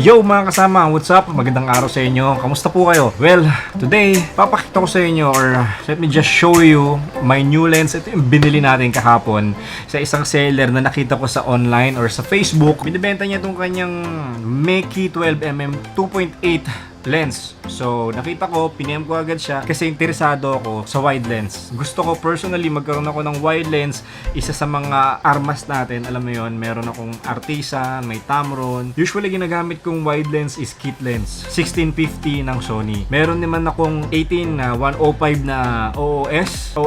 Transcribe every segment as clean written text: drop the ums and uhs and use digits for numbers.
Yo mga kasama, what's up? Magandang araw sa inyo. Kamusta po kayo? Well, today, papakita ko sa inyo or let me just show you my new lens. Ito yung binili natin kahapon sa isang seller na nakita ko sa online or sa Facebook. Binibenta niya itong kanyang MEIKE 12mm 2.8 lens. So, nakita ko, piniem ko agad siya kasi interesado ako sa wide lens. Gusto ko personally magkaroon ako ng wide lens. Isa sa mga armas natin, alam mo yon, meron akong Artisan, may Tamron. Usually ginagamit kong wide lens is kit lens, 1650 ng Sony. Meron naman akong 18 na 105 na OSS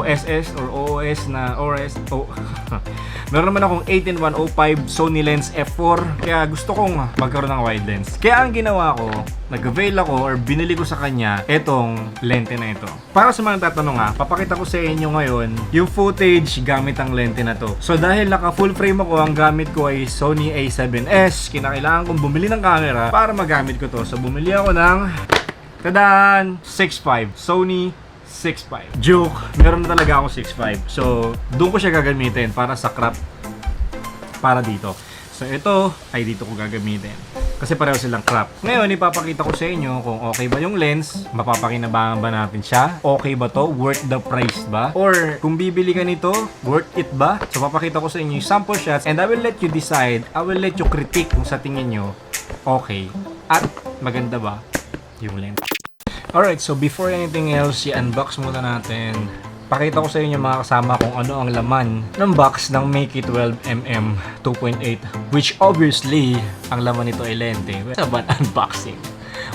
or OOS na meron naman akong 18-105 Sony lens f4. Kaya gusto kong magkaroon ng wide lens. Kaya ang ginawa ko, nag-avail ako or binili ko sa kanya etong lente na ito. Para sa mga tatanong papakita ko sa inyo ngayon yung footage gamit ang lente na to. So dahil naka full frame ako, ang gamit ko ay Sony A7S. Kinakailangan kong bumili ng camera para magamit ko to. So bumili ako ng tadaan 6.5 Sony 6.5. Joke, meron na talaga ako 6.5. So, doon ko siya gagamitin para sa crop para dito. So, ito ay dito ko gagamitin. Kasi pareho silang crop. Ngayon, ipapakita ko sa inyo kung okay ba yung lens, mapapakinabangan ba natin siya, okay ba to, worth the price ba, or kung bibili ka nito, worth it ba? So, papakita ko sa inyo yung sample shots and I will let you decide, I will let you critique kung sa tingin nyo, okay, at maganda ba yung lens. Alright, so before anything else, i-unbox muna natin. Pakita ko sa inyo mga kasama kung ano ang laman ng box ng MEIKE 12mm 2.8, which obviously, ang laman nito ay lente. Saban unboxing.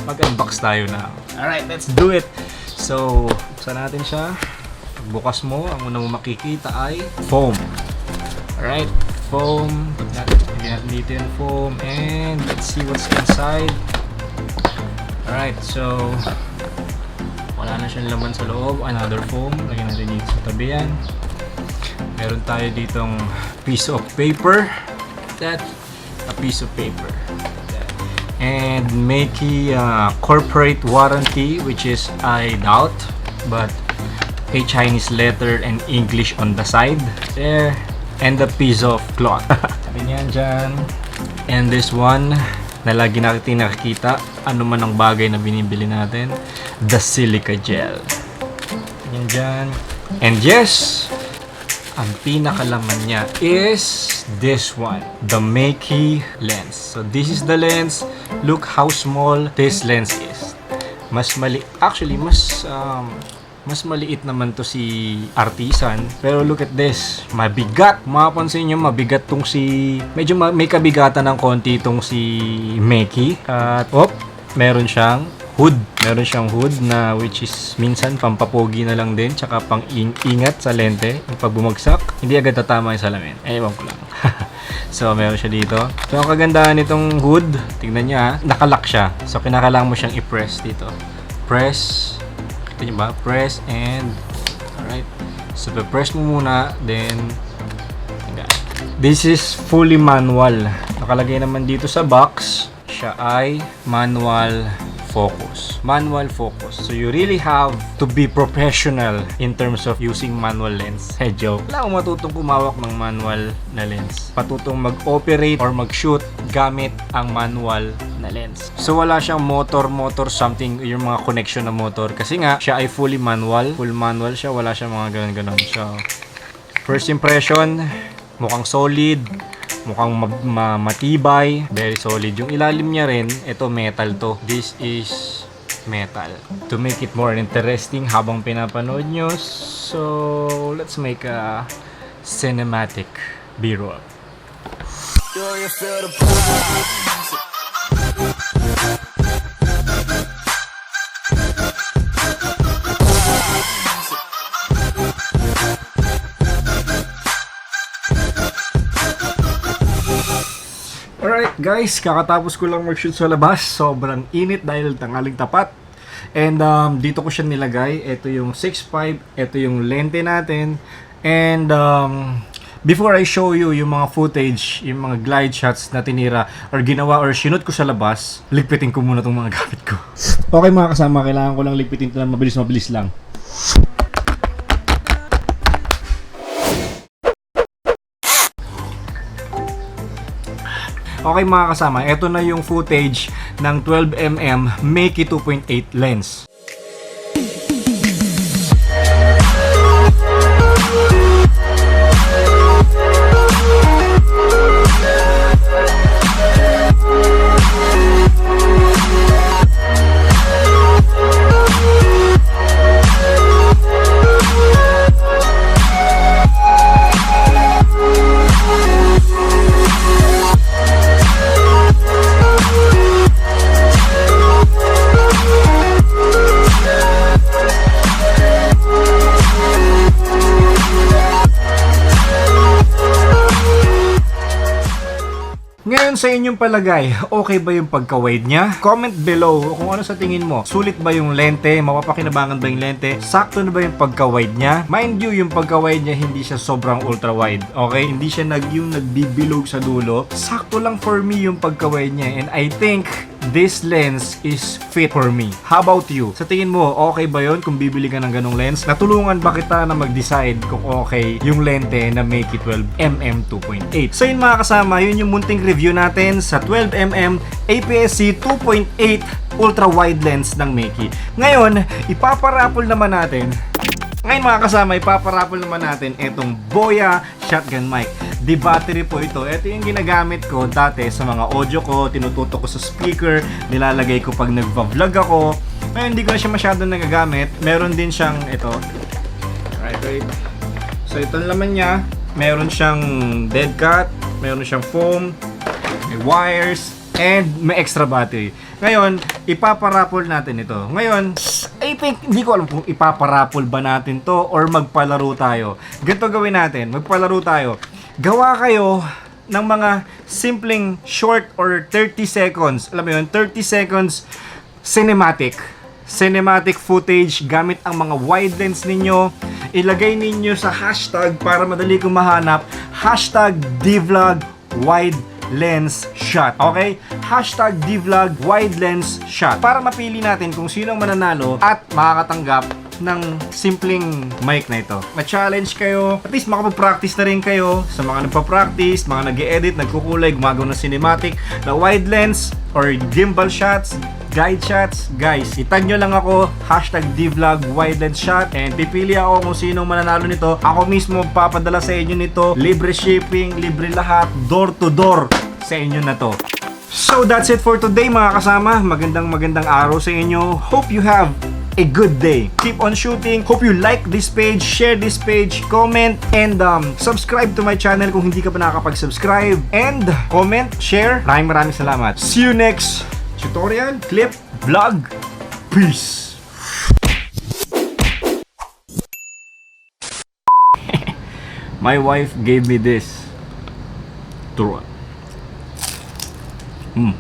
Mag-unbox tayo na. Alright, let's do it! So, buksan natin siya. Pagbukas mo, ang unang makikita ay foam. Alright, foam. Lagyan natin dito yung foam and let's see what's inside. Alright, so wala na siyang laman sa loob. Another foam. Lagyan natin dito sa tabi yan. Meron tayo ditong piece of paper. That, a piece of paper. That. And MEIKE corporate warranty, which is I doubt, but a Chinese letter and English on the side. There. And a piece of cloth. Sabi niyan dyan. And this one, na lagi natin nakikita, ano man ang bagay na binibili natin, the silica gel. Yan dyan. And yes, ang pinakalaman niya is this one, the MEIKE lens. So this is the lens. Look how small this lens is. Mas maliit naman to si Artisan. Pero look at this. Mabigat. Mapapansin nyo, mabigat tong si... Medyo may kabigatan ng konti tong si MEIKE. At, meron siyang hood. Meron siyang hood na which is minsan pampapogi na lang din. Tsaka pang ingat sa lente. Pag bumagsak, hindi agad tatama yung salamin. Ewan ko lang. So, meron siya dito. So, ang kagandahan nitong hood, tignan niya, nakalock siya. So, kinakailangan mo siyang i-press dito. Press. Ba? Press and alright. So, press mo muna, then this is fully manual. Nakalagay naman dito sa box, siya ay manual focus. Manual focus. So, you really have to be professional in terms of using manual lens. Hey, joke. Wala akong matutong kumawak ng manual na lens. Patutong mag-operate or mag-shoot gamit ang manual na lens. So, wala siyang motor something, yung mga connection na motor. Kasi nga, siya ay fully manual. Full manual siya. Wala siyang mga ganun-ganun. So, first impression, mukhang solid. Mukhang matibay, very solid. Yung ilalim niya rin, ito metal to. This is metal. To make it more interesting habang pinapanood nyo, so let's make a cinematic B-roll. Alright guys, kakatapos ko lang mag-shoot sa labas. Sobrang init dahil tanghaling tapat. And dito ko siya nilagay. Ito yung 6.5, ito yung lente natin. And before I show you yung mga footage, yung mga glide shots na tinira or ginawa or sinut ko sa labas, ligpitin ko muna itong mga gamit ko. Okay mga kasama, kailangan ko lang ligpitin ito na mabilis lang. Okay mga kasama, ito na yung footage ng 12mm MEIKE 2.8 lens. Ngayon sa inyong palagay, okay ba yung pagka-wide niya? Comment below kung ano sa tingin mo. Sulit ba yung lente? Mapapakinabangan ba yung lente? Sakto na ba yung pagka-wide niya? Mind you, yung pagka-wide niya hindi siya sobrang ultra-wide. Okay? Hindi siya yung nagbibilog sa dulo. Sakto lang for me yung pagka-wide niya. And I think this lens is fit for me. How about you? Sa tingin mo, okay ba yun kung bibili ka ng ganong lens? Natulungan ba kita na mag-decide kung okay yung lente na MEIKE 12mm 2.8? So yun mga kasama, yun yung munting review natin sa 12mm APS-C 2.8 ultra wide lens ng MEIKE. Ngayon, ipaparapol naman natin itong Boya shotgun mic. Di battery po ito. Ito yung ginagamit ko dati sa mga audio ko, tinututok ko sa speaker, nilalagay ko pag nagva-vlog ako. Ngayon hindi ko na siya masyadong nagagamit. Meron din siyang ito. Right. So ito naman niya, meron siyang dead cat, meron siyang foam, may wires, and may extra battery. Ngayon, ipaparapol natin ito. Ngayon, I think, hindi ko alam kung ipaparapol ba natin to or magpalaro tayo. Ganito gawin natin, magpalaro tayo. Gawa kayo ng mga simpleng short or 30 seconds. Alam mo yun, 30 seconds cinematic footage gamit ang mga wide lens ninyo. Ilagay ninyo sa hashtag para madali kong mahanap. Hashtag #dvlog wide lens shot. Okay? Hashtag #dvlog wide lens shot. Para mapili natin kung sino ang mananalo at makakatanggap ng simpleng mic na ito. Ma-challenge kayo, at least makapag-practice na rin kayo sa mga nagpa-practice, mga nag-e-edit, nagkukulay, gumagawa ng cinematic, na wide lens or gimbal shots, guide shots. Guys, itag nyo lang ako, hashtag #dvlog wide lens shot, and pipili ako kung sinong mananalo nito. Ako mismo papadala sa inyo nito, libre shipping, libre lahat, door to door sa inyo na to. So that's it for today mga kasama. Magandang araw sa inyo. Hope you have a good day. Keep on shooting. Hope you like this page, share this page, comment, and subscribe to my channel kung hindi ka pa nakakapag-subscribe. And comment, share. Maraming salamat. See you next tutorial, clip, vlog. Peace. My wife gave me this to run. Mm.